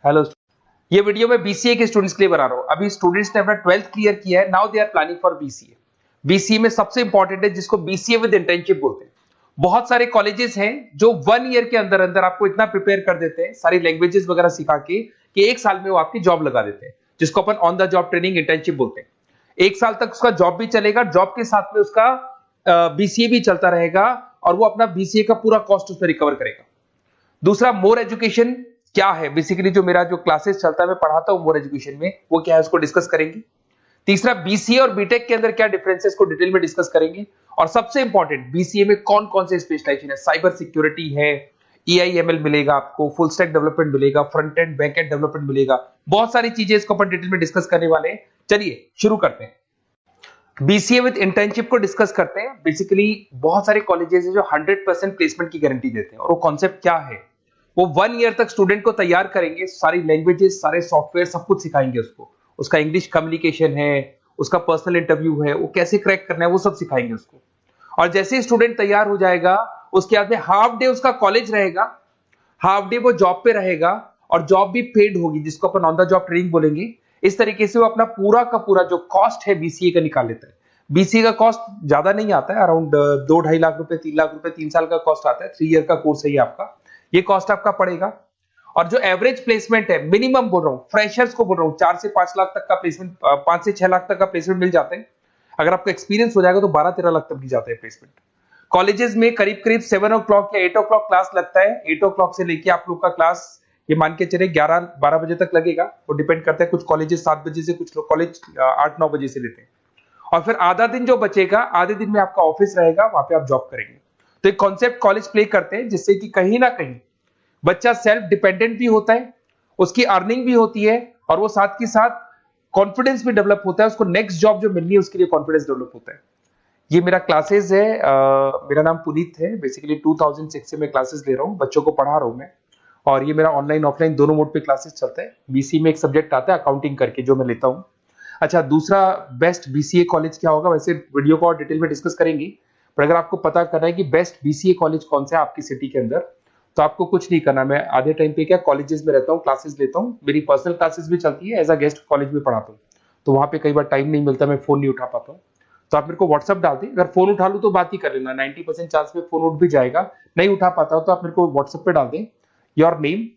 Hello. ये video मैं BCA के स्टूडेंट्स के लिए बना रहा हूँ। अभी स्टूडेंट्स ने अपना 12th क्लियर किया है, now they are planning for BCA. BCA में सबसे इंपॉर्टेंट है जिसको बीसीए विद इंटर्नशिप बोलते हैं। बहुत सारे कॉलेजेस हैं जो 1 ईयर के अंदर अंदर आपको इतना प्रिपेयर कर देते हैं सारी लैंग्वेजेस वगैरह सिखा के कि 1 साल में वो आपकी जॉब लगा देते हैं, जिसको अपन on the job training internship बोलते हैं। 1 साल तक उसका जॉब भी चलेगा, जॉब के साथ में उसका बीसीए भी चलता रहेगा और वो अपना बीसीए का पूरा कॉस्ट उसमें रिकवर करेगा। दूसरा, मोर एजुकेशन क्या है, बेसिकली जो मेरा जो क्लासेस चलता है मैं पढ़ाता हूं मोर एजुकेशन में, वो क्या है उसको डिस्कस करेंगे। तीसरा, बीसीए और बीटेक के अंदर क्या डिफरेंसेस को डिटेल में डिस्कस करेंगे। और सबसे इंपॉर्टेंट, बीसीए में कौन कौन से स्पेशलाइजेशन है, साइबर सिक्योरिटी है, एआईएमएल मिलेगा आपको, फुल स्टैक डेवलपमेंट मिलेगा, front end back and development मिलेगा, बहुत सारी चीजें इसको अपन डिटेल में डिस्कस करने वाले हैं। चलिए शुरू करते हैं। बीसीए विद इंटर्नशिप को डिस्कस करते हैं। बेसिकली बहुत सारे कॉलेजेस हैं जो 100% प्लेसमेंट की गारंटी देते हैं, और वो कॉन्सेप्ट क्या है, वो 1 ईयर तक स्टूडेंट को तैयार करेंगे, सारी लैंग्वेजेस, सारे सॉफ्टवेयर, सब कुछ सिखाएंगे उसको। उसका इंग्लिश कम्युनिकेशन है, उसका पर्सनल इंटरव्यू है, वो कैसे क्रैक करना है वो सब सिखाएंगे उसको। और जैसे ही स्टूडेंट तैयार हो जाएगा उसके बाद में हाफ डे उसका कॉलेज रहेगा, हाफ डे वो जॉब पे रहेगा, और जॉब भी पेड होगी जिसको अपन ऑन द जॉब ट्रेनिंग बोलेंगे। इस तरीके से वो अपना पूरा का पूरा जो कॉस्ट है बीसीए का निकाल लेता है। बीसीए का कॉस्ट ज्यादा नहीं आता है, अराउंड 2-2.5 लाख रुपए, 3 लाख रुपए 3 साल का कॉस्ट आता है। 3 ईयर का कोर्स है ये आपका, ये कॉस्ट आपका पड़ेगा। और जो एवरेज प्लेसमेंट है, मिनिमम बोल रहा हूँ, फ्रेशर्स को बोल रहा हूँ, 4 से 5 लाख तक का प्लेसमेंट, 5 से 6 लाख तक का प्लेसमेंट मिल जाता है। अगर आपका एक्सपीरियंस हो जाएगा तो 12-13 लाख तक भी जाता है प्लेसमेंट। कॉलेजेस में करीब करीब 7 o'clock या 8 o'clock क्लास लगता है। 8 o'clock से लेके आप लोग का क्लास ये मान के चले 11-12 बजे तक लगेगा, वो डिपेंड करता है। कुछ कॉलेजेस 7 बजे से, कुछ लोग कॉलेज 8-9 बजे से लेते हैं। और फिर आधा दिन जो बचेगा, आधे दिन में आपका ऑफिस रहेगा, वहां पे आप जॉब करेंगे। तो एक कॉन्सेप्ट कॉलेज प्ले करते हैं जिससे कि कहीं ना कहीं बच्चा सेल्फ डिपेंडेंट भी होता है, उसकी अर्निंग भी होती है, और वो साथ के साथ कॉन्फिडेंस भी डेवलप होता है। उसको नेक्स्ट जॉब जो मिलनी है उसके लिए कॉन्फिडेंस डेवलप होता है। ये मेरा क्लासेस है, मेरा नाम पुनीत है। बेसिकली 2006 से मैं क्लासेस ले रहा हूँ, बच्चों को पढ़ा रहा हूँ मैं। और ये मेरा ऑनलाइन ऑफलाइन दोनों मोड पे क्लासेस चलता है। बीसीए में एक सब्जेक्ट आता है अकाउंटिंग करके, जो मैं लेता हूँ। अच्छा, दूसरा, बेस्ट बीसीए कॉलेज क्या होगा, वैसे वीडियो को और डिटेल में डिस्कस करेंगे, पर अगर आपको पता करना है कि बेस्ट बीसीए कॉलेज कौन सा है आपकी सिटी के अंदर, तो आपको कुछ नहीं करना। मैं आधे टाइम पे क्या कॉलेजेस में रहता हूँ, क्लासेस लेता हूँ, मेरी पर्सनल क्लासेस भी चलती है, एज अ गेस्ट कॉलेज में पढ़ाता हूँ। तो वहां पे कई बार टाइम नहीं मिलता, मैं फोन नहीं उठा पाता हूँ, तो आप मेरे को व्हाट्सअप डाल दें। अगर फोन उठा लूँ तो बात ही कर लेना, 90% चांस में फोन उठ भी जाएगा। नहीं उठा पाता हो तो आप मेरे को व्हाट्सएप पे डाल दें, your name,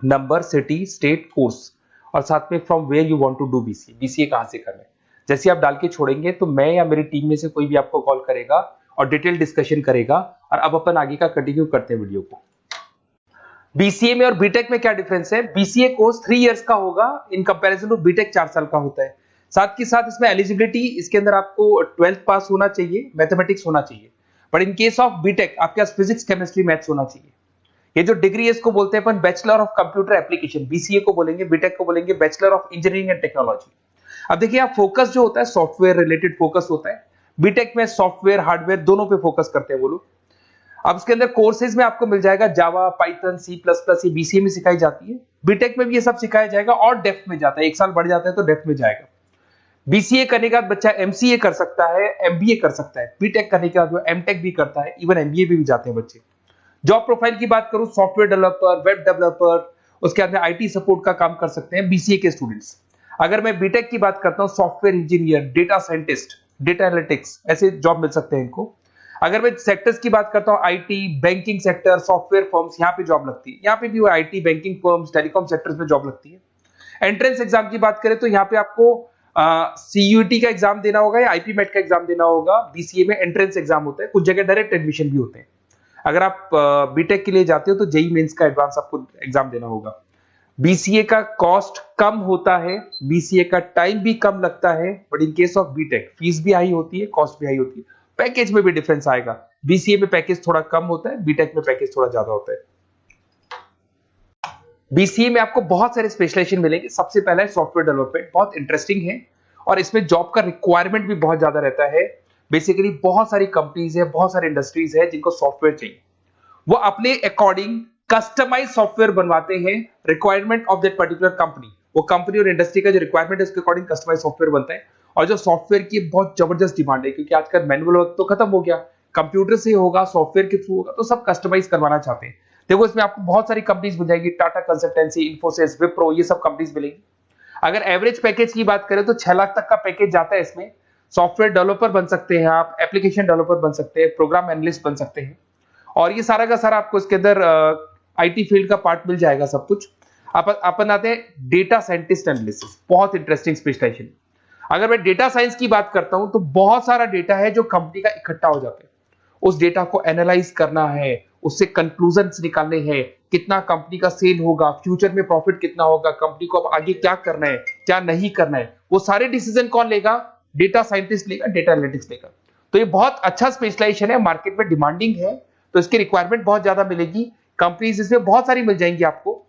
number, city, state, course, और साथ में from where you want to do BCA, BCA कहां से करना है। जैसे आप डाल के छोड़ेंगे तो मैं या मेरी टीम में से कोई भी आपको कॉल करेगा और डिटेल डिस्कशन करेगा। और अब अपन आगे का कंटिन्यू करते हैं वीडियो को। बीसीए में और बीटेक में क्या डिफरेंस है। बीसीए कोर्स 3 इयर्स का होगा, इन कंपैरिजन टू बीटेक 4 साल का होता है। साथ के साथ इसमें एलिजिबिलिटी, इसके अंदर आपको 12th पास होना चाहिए, मैथमेटिक्स होना चाहिए। But in case of BTech आपके पास फिजिक्स, केमिस्ट्री, मैथ्स होना चाहिए। ये जो डिग्री है इसको बोलते हैं अपन bachelor of computer application. BCA को बोलेंगे, बीटेक को बोलेंगे bachelor of engineering and technology. अब देखिए, यहाँ फोकस जो होता है सॉफ्टवेयर रिलेटेड फोकस होता है। बीटेक में सॉफ्टवेयर, हार्डवेयर दोनों पे फोकस करते हैं वो लोग। अब इसके अंदर कोर्सेज में आपको मिल जाएगा जावा, पाइथन, C++, ये बीसीए में सिखाई जाती है। बीटेक में भी ये सब सिखाया जाएगा और डेप्थ में जाता है, 1 साल बढ़ जाता है तो डेप्थ में जाएगा। बीसीए करने के बाद बच्चा एमसीए कर सकता है, एमबीए कर सकता है। बीटेक करने के बाद वो एमटेक भी करता है, इवन एमबीए भी जाते हैं बच्चे। जॉब प्रोफाइल की बात करूं, सॉफ्टवेयर डेवलपर, वेब डेवलपर, उसके बाद में आईटी सपोर्ट का काम कर सकते हैं बीसीए के स्टूडेंट्स। अगर मैं बीटेक की बात करता हूं, software engineer, data scientist, data analytics, ऐसे जॉब मिल सकते हैं इनको। अगर मैं सेक्टर्स की बात करता हूं, IT, banking sector, software firms, यहाँ पे जॉब लगती है। यहाँ पे भी IT, banking firms, telecom sectors में जॉब लगती है। एंट्रेंस एग्जाम की बात करें तो यहाँ पे आपको सीयूईटी का एग्जाम देना होगा या आईपी मेट का एग्जाम देना होगा। बीसीए में एंट्रेंस एग्जाम होता है, कुछ जगह डायरेक्ट एडमिशन भी होते हैं। अगर आप बीटेक के लिए जाते हो तो जेई मेंस का एडवांस आपको एग्जाम देना होगा। बीसीए का कॉस्ट कम होता है, बीसीए का टाइम भी कम लगता है, but in case of BTech fees भी हाई होती है, कॉस्ट भी हाई होती है, पैकेज में भी डिफरेंस आएगा। बीसीए में पैकेज थोड़ा कम होता है, बीटेक में पैकेज थोड़ा ज्यादा होता है। बीसीए में आपको बहुत सारे स्पेशलाइजेशन मिलेंगे। सबसे पहला है सॉफ्टवेयर डेवलपमेंट, बहुत इंटरेस्टिंग है और इसमें जॉब का रिक्वायरमेंट भी बहुत ज्यादा रहता है। बेसिकली बहुत सारी कंपनीज है, बहुत सारी इंडस्ट्रीज है जिनको सॉफ्टवेयर चाहिए, वो अपने अकॉर्डिंग कस्टमाइज सॉफ्टवेयर बनवाते हैं, requirement of that particular company. वो कंपनी और इंडस्ट्री का जो रिक्वायरमेंट है उसके अकॉर्डिंग कस्टमाइज सॉफ्टवेयर बनता है। और जो सॉफ्टवेयर की बहुत जबरदस्त डिमांड है, क्योंकि आजकल मैनुअल वर्क तो खत्म हो गया, कंप्यूटर से होगा, सॉफ्टवेयर के थ्रू होगा, तो सब कस्टमाइज करवाना चाहते हैं। देखो इसमें आपको बहुत सारी कंपनीज मिल जाएगी, टाटा कंसल्टेंसी, इन्फोसिस, विप्रो, ये सब कंपनीज मिलेंगी। अगर एवरेज पैकेज की बात करें तो 6 लाख तक का पैकेज जाता है इसमें। सॉफ्टवेयर डेवलपर बन सकते हैं आप, एप्लीकेशन डेवलपर बन सकते हैं, प्रोग्राम एनालिस्ट बन सकते हैं, और ये सारा का सारा आपको इसके अंदर आईटी फील्ड का पार्ट मिल जाएगा सब कुछ। अपन आते हैं डेटा साइंटिस्ट एनालिसिस, बहुत इंटरेस्टिंग स्पेशलाइजेशन। अगर मैं डेटा साइंस की बात करता हूं तो बहुत सारा डेटा है जो कंपनी का इकट्ठा हो जाता है, उस डेटा को एनालाइज करना है, उससे कंक्लूजन्स निकालने हैं, कितना कंपनी का सेल होगा, फ्यूचर में प्रॉफिट कितना होगा, कंपनी को अब आगे क्या करना है, क्या नहीं करना है, वो सारे डिसीजन कौन लेगा? डेटा साइंटिस्ट लेगा, डेटा एनालिटिक्स लेगा। तो ये बहुत अच्छा स्पेशलाइजेशन है, मार्केट में डिमांडिंग है, तो इसकी रिक्वायरमेंट बहुत ज्यादा मिलेगी। कंपनीज इसमें बहुत सारी मिल जाएंगी आपको।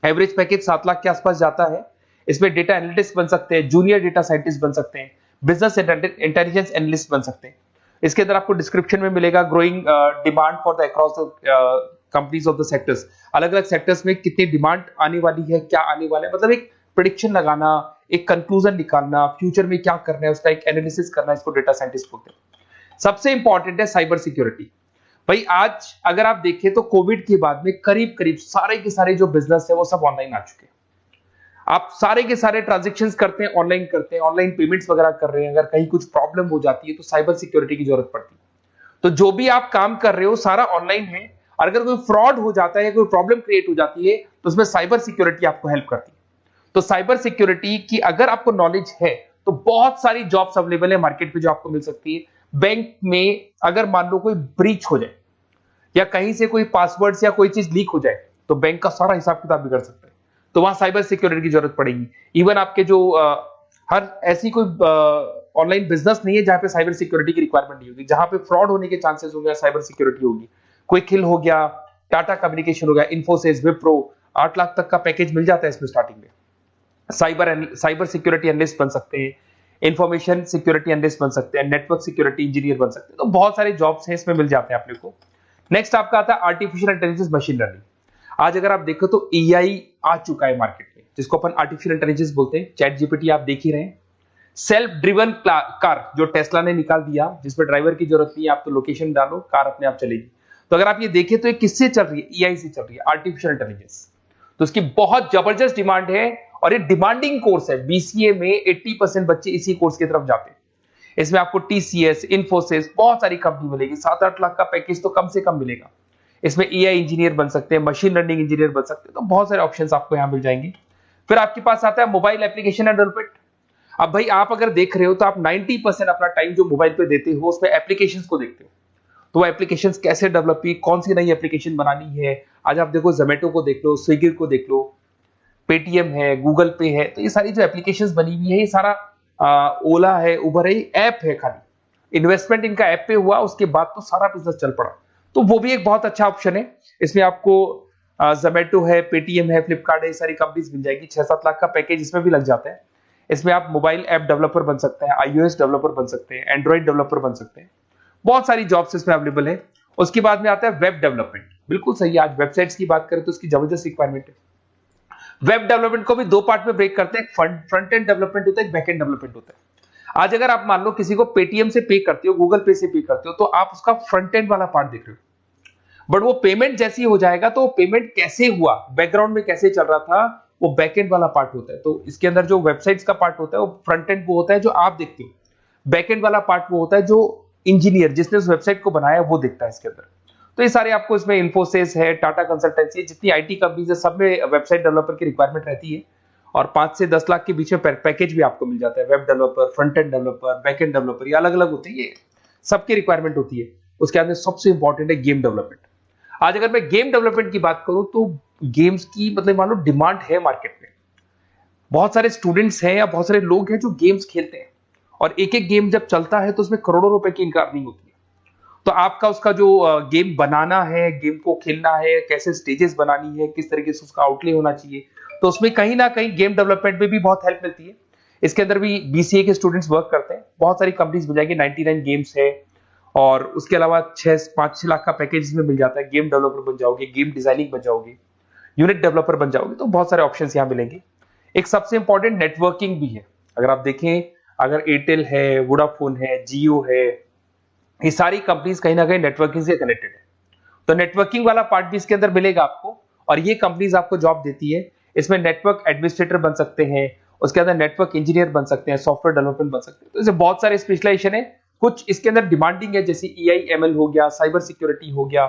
एवरेज पैकेज 7 लाख के आसपास जाता है। इसमें डेटा एनालिटिक्स बन सकते हैं, जूनियर डेटा साइंटिस्ट बन सकते हैं, बिजनेस इंटेलिजेंस एनालिस्ट बन सकते हैं। इसके अंदर आपको डिस्क्रिप्शन में मिलेगा growing demand for the across the companies of the sectors. अलग अलग सेक्टर्स में कितनी डिमांड आने वाली है, क्या आने वाला है, मतलब एक प्रेडिक्शन लगाना, एक कंक्लूजन निकालना, फ्यूचर में क्या करना है उसका एक एनालिसिस करना, इसको डेटा साइंटिस्ट बोलते हैं। सबसे इंपॉर्टेंट है साइबर सिक्योरिटी। भाई आज अगर आप देखें तो कोविड के बाद में करीब करीब सारे के सारे जो बिजनेस है वो सब ऑनलाइन आ चुके हैं। आप सारे के सारे ट्रांजैक्शंस करते हैं, ऑनलाइन करते हैं, ऑनलाइन पेमेंट्स वगैरह कर रहे हैं। अगर कहीं कुछ प्रॉब्लम हो जाती है तो साइबर सिक्योरिटी की जरूरत पड़ती है। तो जो भी आप काम कर रहे हो सारा ऑनलाइन है, और अगर कोई फ्रॉड हो जाता है, कोई प्रॉब्लम क्रिएट हो जाती है तो उसमें साइबर सिक्योरिटी आपको हेल्प करती है। तो साइबर सिक्योरिटी की अगर आपको नॉलेज है तो बहुत सारी जॉब्स अवेलेबल है मार्केट में जो आपको मिल सकती है। बैंक में अगर मान लो कोई ब्रीच हो जाए या कहीं से कोई पासवर्ड्स या कोई चीज लीक हो जाए तो बैंक का सारा हिसाब किताब बिगड़ सकता है, तो वहां साइबर सिक्योरिटी की जरूरत पड़ेगी। इवन आपके जो हर ऐसी कोई ऑनलाइन बिजनेस नहीं है जहां पे साइबर सिक्योरिटी की रिक्वायरमेंट नहीं होगी। जहां पे फ्रॉड होने के चांसेस होंगे साइबर सिक्योरिटी होगी। क्विक हिल हो गया, टाटा कम्युनिकेशन हो गया, इन्फोसिस, विप्रो, 8 लाख तक का पैकेज मिल जाता है इसमें स्टार्टिंग में। साइबर सिक्योरिटी एनालिस्ट बन सकते हैं, इंफॉर्मेशन सिक्योरिटी एनालिस्ट बन सकते हैं, नेटवर्क सिक्योरिटी इंजीनियर बन सकते हैं। तो बहुत सारे जॉब्स हैं इसमें मिल जाते हैं अपने को। नेक्स्ट आपका आता है आर्टिफिशियल इंटेलिजेंस, मशीन लर्निंग। आज अगर आप देखो तो एआई आ चुका है मार्केट में, जिसको अपन आर्टिफिशियल इंटेलिजेंस बोलते हैं। चैट जीपीटी आप देख ही रहे हैं। सेल्फ ड्रिवन कार जो टेस्ला ने निकाल दिया, जिसमें ड्राइवर की जरूरत नहीं है, आप तो लोकेशन डालो, कार अपने आप चलेगी। तो अगर आप ये देखें तो ये किससे चल रही है? एआई से चल रही है, आर्टिफिशियल इंटेलिजेंस। तो इसकी बहुत जबरदस्त डिमांड है और ये डिमांडिंग कोर्स है। बीसीए में 80% बच्चे इसी कोर्स की तरफ जाते हैं। इसमें आपको टीसीएस, इन्फोसिस, बहुत सारी कंपनी मिलेगी। 7-8 लाख का पैकेज तो कम से कम मिलेगा। इसमें एआई इंजीनियर बन सकते हैं, मशीन लर्निंग इंजीनियर बन सकते हैं। तो बहुत सारे ऑप्शंस आपको यहां मिल जाएंगे। फिर आपके पास आता है मोबाइल एप्लीकेशन एंड डेवलपमेंट। अब भाई आप अगर देख रहे हो तो आप 90% अपना टाइम जो मोबाइल पे देते हो उसमें एप्लीकेशंस को देखते हो। तो वो एप्लीकेशंस कैसे डेवलप की, कौन सी नई एप्लीकेशन बनानी है। आज आप देखो जोमेटो को देख लो, स्विगी को देख लो, पेटीएम है, गूगल पे है। तो ये सारी जो एप्लीकेशंस बनी हुई है, ये सारा ओला है, उबर है, ऐप है। खाली इन्वेस्टमेंट इनका ऐप पे हुआ, उसके बाद तो सारा बिजनेस चल पड़ा। तो वो भी एक बहुत अच्छा ऑप्शन है। इसमें आपको जोमेटो है, पेटीएम है, फ्लिपकार्ट है, ये सारी कंपनीज मिल जाएगी। 6-7 लाख का पैकेज इसमें भी लग जाता है। इसमें आप मोबाइल ऐप डेवलपर बन सकते हैं, आईओएस डेवलपर बन सकते हैं, एंड्रॉइड डेवलपर बन सकते हैं। बहुत सारी जॉब्स इसमें अवेलेबल है। उसके बाद में आता है वेब डेवलपमेंट। बिल्कुल सही है, आज वेबसाइट्स की बात करें तो उसकी जबरदस्त रिक्वायरमेंट है। वेब डेवलपमेंट को भी 2 पार्ट में ब्रेक करते हैं। फ्रंट एंड डेवलपमेंट होता है, एक बैक एंड डेवलपमेंट होता है। आज अगर आप मान लो किसी को पेटीएम से पे करते हो, गूगल पे से पे करते हो, तो आप उसका फ्रंट एंड वाला पार्ट देख रहे हो। बट वो पेमेंट जैसी हो जाएगा तो पेमेंट कैसे हुआ, बैकग्राउंड में कैसे चल रहा था, वो बैक एंड वाला पार्ट होता है। तो इसके अंदर जो वेबसाइट्स का पार्ट होता है वो फ्रंट एंड वो होता है जो आप देखते हो। बैक एंड वाला पार्ट वो होता है जो इंजीनियर जिसने उस वेबसाइट को बनाया वो देखता है इसके अंदर। तो ये सारे आपको इसमें इन्फोसिस है, टाटा कंसल्टेंसी, जितनी आईटी कंपनीज है, सब में वेबसाइट डेवलपर की रिक्वायरमेंट रहती है। और 5 से 10 लाख के बीच में पैकेज भी आपको मिल जाता है। Web developer, front end developer, back end developer, ये अलग अलग होते हैं, ये सबकी रिक्वायरमेंट होती है। उसके अंदर सबसे इंपॉर्टेंट है गेम डेवलपमेंट। आज अगर मैं गेम डेवलपमेंट की बात करूं तो गेम्स की मतलब मान लो डिमांड है मार्केट में। बहुत सारे स्टूडेंट्स हैं या बहुत सारे लोग हैं जो गेम्स खेलते हैं, और एक एक गेम जब चलता है तो उसमें करोड़ों रुपए की इनकम अर्निंग होती है। तो आपका उसका जो गेम बनाना है, गेम को खेलना है, कैसे स्टेजेस बनानी है, किस तरीके से उसका आउटले होना चाहिए, तो उसमें कहीं ना कहीं गेम डेवलपमेंट में भी बहुत हेल्प मिलती है। इसके अंदर भी बीसीए के स्टूडेंट्स वर्क करते हैं। बहुत सारी कंपनीज मिल जाएगी, 99 गेम्स है, और उसके अलावा 5-6 लाख का पैकेज में मिल जाता है। गेम डेवलपर बन जाओगे, गेम डिजाइनिंग बन जाओगे, यूनिट डेवलपर बन जाओगे, तो बहुत सारे ऑप्शंस यहाँ मिलेंगे। एक सबसे इंपॉर्टेंट नेटवर्किंग भी है। अगर आप देखें, अगर एयरटेल है, वोडाफोन है, जियो है, ये सारी कंपनीज कहीं ना कहीं नेटवर्किंग से कनेक्टेड है। तो नेटवर्किंग वाला पार्ट भी इसके अंदर मिलेगा आपको, और ये कंपनीज आपको जॉब देती है। इसमें नेटवर्क एडमिनिस्ट्रेटर बन सकते हैं, उसके अंदर नेटवर्क इंजीनियर बन सकते हैं, सॉफ्टवेयर डेवलपमेंट बन सकते हैं। तो इसे बहुत सारे स्पेशलाइजेशन है। कुछ इसके अंदर डिमांडिंग है, जैसे EI/ML हो गया, साइबर सिक्योरिटी हो गया,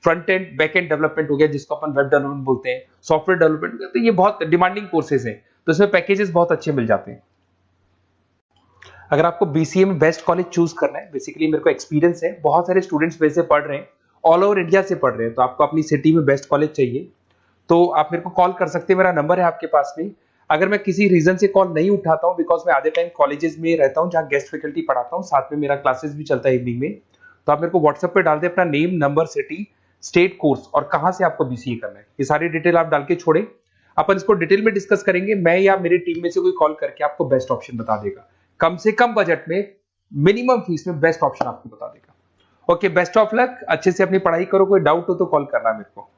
front end back and development हो गया जिसको अपन वेब डेवलपमेंट बोलते हैं, सॉफ्टवेयर डेवलपमेंट। तो ये बहुत डिमांडिंग कोर्सेज हैं, तो इसमें पैकेजेस बहुत अच्छे मिल जाते हैं। अगर आपको BCA में बेस्ट कॉलेज चूज करना है, बेसिकली मेरे को एक्सपीरियंस है, बहुत सारे स्टूडेंट्स वैसे पढ़ रहे हैं, ऑल ओवर इंडिया से पढ़ रहे हैं, तो आपको अपनी सिटी में बेस्ट कॉलेज चाहिए तो आप मेरे को कॉल कर सकते हैं, मेरा नंबर है आपके पास में। अगर मैं किसी रीजन से कॉल नहीं उठाता हूं, बिकॉज मैं आधे टाइम कॉलेजेस में रहता हूं जहां गेस्ट फैकल्टी पढ़ाता हूं, साथ में मेरा क्लासेस भी चलता है इवनिंग में, तो आप मेरे को व्हाट्सएप पे डाल दे अपना name, number, city, state, course और कहां से आपको BCA करना है, ये सारी डिटेल आप डाल के छोड़े। अपन इसको डिटेल में डिस्कस करेंगे, मैं या मेरी टीम में से कोई कॉल करके आपको बेस्ट ऑप्शन बता देगा, कम से कम बजट में, मिनिमम फीस में बेस्ट ऑप्शन आपको बता देगा। ओके, बेस्ट ऑफ लक, अच्छे से अपनी पढ़ाई करो, कोई डाउट हो तो कॉल करना मेरे को।